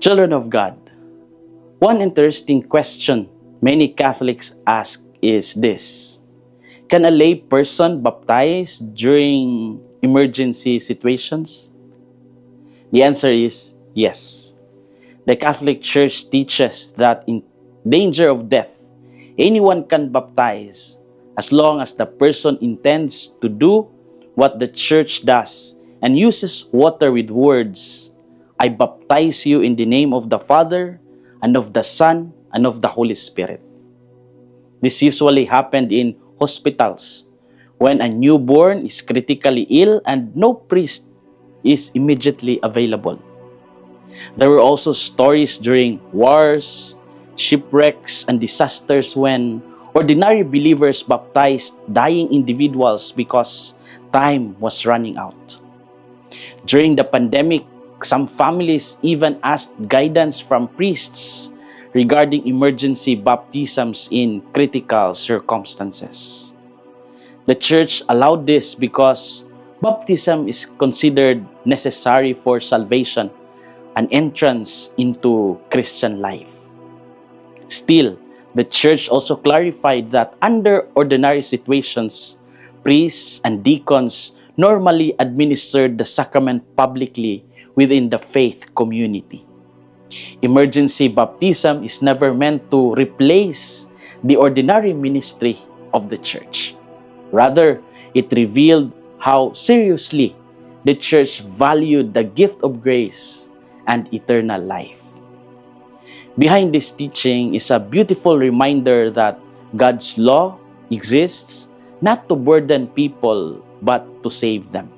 Children of God, one interesting question many Catholics ask is this: can a lay person baptize during emergency situations? The answer is yes. The Catholic Church teaches that in danger of death, anyone can baptize as long as the person intends to do what the Church does and uses water with words, "I baptize you in the name of the Father, and of the Son, and of the Holy Spirit." This usually happened in hospitals when a newborn is critically ill and no priest is immediately available. There were also stories during wars, shipwrecks, and disasters when ordinary believers baptized dying individuals because time was running out. During the pandemic, some families even asked guidance from priests regarding emergency baptisms in critical circumstances. The Church allowed this because baptism is considered necessary for salvation, an entrance into Christian life. Still, the Church also clarified that under ordinary situations, priests and deacons normally administered the sacrament publicly within the faith community. Emergency baptism is never meant to replace the ordinary ministry of the Church. Rather, it revealed how seriously the Church valued the gift of grace and eternal life. Behind this teaching is a beautiful reminder that God's law exists not to burden people but to save them.